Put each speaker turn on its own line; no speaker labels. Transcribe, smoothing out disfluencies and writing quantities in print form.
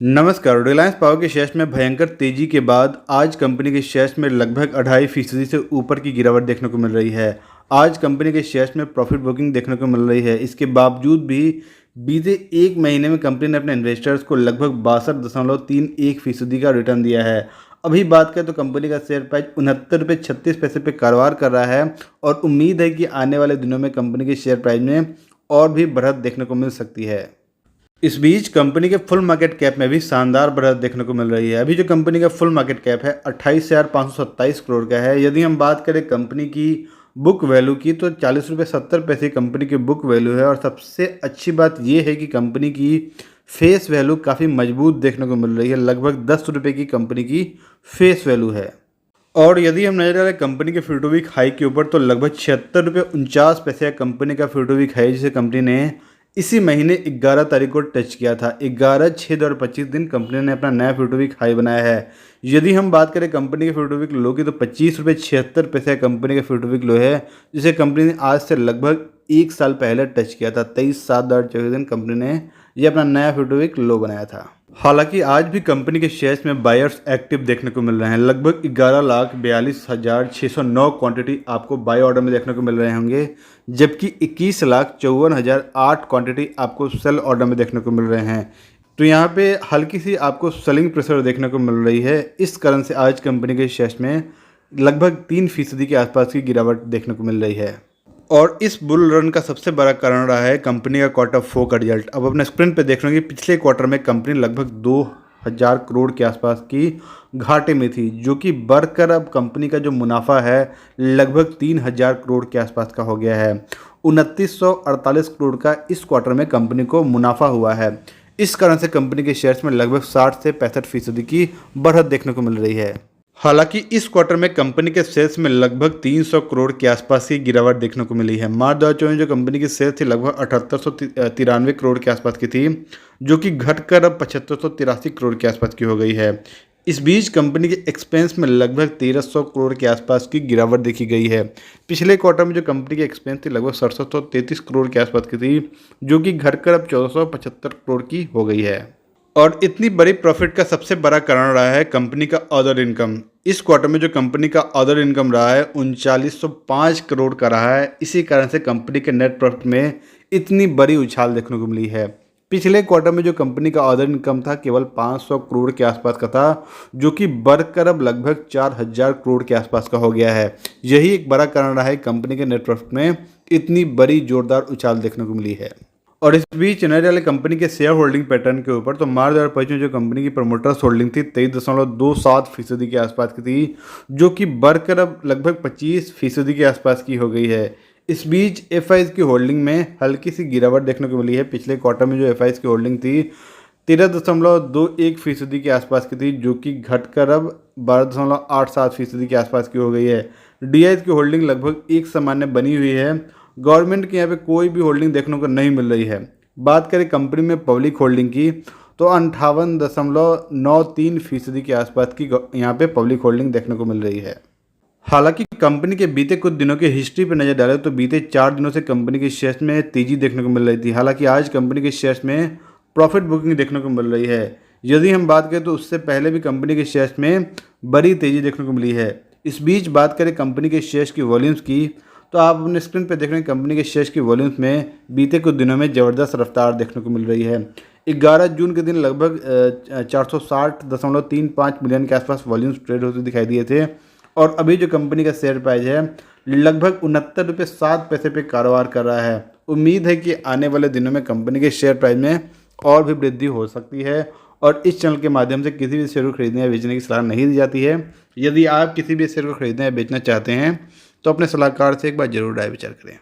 नमस्कार। रिलायंस पावर के शेयर्स में भयंकर तेजी के बाद आज कंपनी के शेयर्स में लगभग 2.5% से ऊपर की गिरावट देखने को मिल रही है। आज कंपनी के शेयर्स में प्रॉफिट बुकिंग देखने को मिल रही है। इसके बावजूद भी बीते एक महीने में कंपनी ने अपने इन्वेस्टर्स को लगभग 62.31% का रिटर्न दिया है। अभी बात करें तो कंपनी का शेयर प्राइस 69.36 रुपये पे कारोबार कर रहा है और उम्मीद है कि आने वाले दिनों में कंपनी के शेयर प्राइस में और भी बढ़त देखने को मिल सकती है। इस बीच कंपनी के फुल मार्केट कैप में भी शानदार बढ़त देखने को मिल रही है। अभी जो कंपनी का फुल मार्केट कैप है 28,527 करोड़ का है। यदि हम बात करें कंपनी की बुक वैल्यू की तो 40.70 रुपये कंपनी की बुक वैल्यू है। और सबसे अच्छी बात यह है कि कंपनी की फेस वैल्यू काफ़ी मजबूत देखने को मिल रही है। लगभग 10 रुपये की कंपनी की फेस वैल्यू है। और यदि हम नजर डालें कंपनी के 52 वीक हाई के ऊपर तो लगभग 76.49 कंपनी का 52 वीक हाई जिसे कंपनी ने इसी महीने 11 तारीख को टच किया था। 11/6/2025 दिन कंपनी ने अपना नया 52 वीक हाई बनाया है। यदि हम बात करें कंपनी के 52 वीक लो की तो 25.76 रुपये कंपनी का 52 वीक लो है, जिसे कंपनी ने आज से लगभग एक साल पहले टच किया था। 23/7/24 दिन कंपनी ने ये अपना नया 52 वीक लो बनाया था। हालांकि आज भी कंपनी के शेयर्स में बायर्स एक्टिव देखने को मिल रहे हैं। लगभग 11,42,609 क्वांटिटी आपको बाय ऑर्डर में देखने को मिल रहे होंगे, जबकि 21,54,008 क्वांटिटी आपको सेल ऑर्डर में देखने को मिल रहे हैं। तो यहाँ पे हल्की सी आपको सेलिंग प्रेशर देखने को मिल रही है। इस कारण से आज कंपनी के शेयर्स में लगभग 3% के आसपास की गिरावट देखने को मिल रही है। और इस बुल रन का सबसे बड़ा कारण रहा है कंपनी का Q4 का रिजल्ट। अब अपने स्क्रीन पे देख रहे हैं कि पिछले क्वार्टर में कंपनी लगभग 2,000 करोड़ के आसपास की घाटे में थी, जो कि बढ़कर अब कंपनी का जो मुनाफा है लगभग 3,000 करोड़ के आसपास का हो गया है। 2,948 करोड़ का इस क्वार्टर में कंपनी को मुनाफा हुआ है। इस कारण से कंपनी के शेयर्स में लगभग 60 से 65% की बढ़त देखने को मिल रही है। हालांकि इस क्वार्टर में कंपनी के सेल्स में लगभग 300 करोड़ के आसपास की गिरावट देखने को मिली है। मार्च 2024 जो कंपनी की सेल्स थी लगभग 7893 करोड़ के आसपास की थी, जो कि घटकर अब 7583 करोड़ के आसपास की हो गई है। इस बीच कंपनी के एक्सपेंस में लगभग 1300 करोड़ के आसपास की गिरावट देखी गई है। पिछले क्वार्टर में जो कंपनी की एक्सपेंस थी लगभग 6733 करोड़ के आसपास की थी, जो कि घटकर अब 1475 करोड़ की हो गई है। और इतनी बड़ी प्रॉफिट का सबसे बड़ा कारण रहा है कंपनी का अदर इनकम। इस क्वार्टर में जो कंपनी का अदर इनकम रहा है 3905 करोड़ का रहा है। इसी कारण से कंपनी के नेट प्रॉफिट में इतनी बड़ी उछाल देखने को मिली है। पिछले क्वार्टर में जो कंपनी का अदर इनकम था केवल 500 करोड़ के आसपास का था, जो कि बढ़कर अब लगभग 4000 करोड़ के आसपास का हो गया है। यही एक बड़ा कारण रहा है कंपनी के नेट प्रॉफिट में इतनी बड़ी जोरदार उछाल देखने को मिली है। और इस बीच नजर डाले कंपनी के शेयर होल्डिंग पैटर्न के ऊपर तो मार्च 2025 में जो कंपनी की प्रमोटर्स होल्डिंग थी 23.27% के आसपास की थी, जो कि बढ़कर अब लगभग 25% के आसपास की हो गई है। इस बीच एफआईज की होल्डिंग में हल्की सी गिरावट देखने को मिली है। पिछले क्वार्टर में जो एफआईज की होल्डिंग थी 13.21% के आसपास की थी, जो कि घटकर अब 12.87% के आसपास की हो गई है। डीआईज की होल्डिंग लगभग एक सामान्य बनी हुई है। गवर्नमेंट के यहाँ पे कोई भी होल्डिंग देखने को नहीं मिल रही है। बात करें कंपनी में पब्लिक होल्डिंग की तो 58.93% के आसपास की यहाँ पे पब्लिक होल्डिंग देखने को मिल रही है। हालांकि कंपनी के बीते कुछ दिनों की हिस्ट्री पर नजर डालें तो बीते 4 दिनों से कंपनी के शेयर्स में तेजी देखने को मिल रही थी। हालांकि आज कंपनी के शेयर्स में प्रॉफिट बुकिंग देखने को मिल रही है। यदि हम बात करें तो उससे पहले भी कंपनी के शेयर्स में बड़ी तेजी देखने को मिली है। इस बीच बात करें कंपनी के शेयर्स की वॉल्यूम्स की तो आप अपने स्क्रीन पर देख रहे हैं कंपनी के शेयर्स की वॉल्यूम्स में बीते कुछ दिनों में ज़बरदस्त रफ्तार देखने को मिल रही है। 11 जून के दिन लगभग 460.35 मिलियन के आसपास वॉल्यूम्स ट्रेड होते दिखाई दिए थे। और अभी जो कंपनी का शेयर प्राइस है लगभग 69.07 पे कारोबार कर रहा है। उम्मीद है कि आने वाले दिनों में कंपनी के शेयर प्राइस में और भी वृद्धि हो सकती है। और इस चैनल के माध्यम से किसी भी शेयर को खरीदने या बेचने की सलाह नहीं दी जाती है। यदि आप किसी भी शेयर को खरीदना या बेचना चाहते हैं तो अपने सलाहकार से एक बार जरूर राय विचार करें।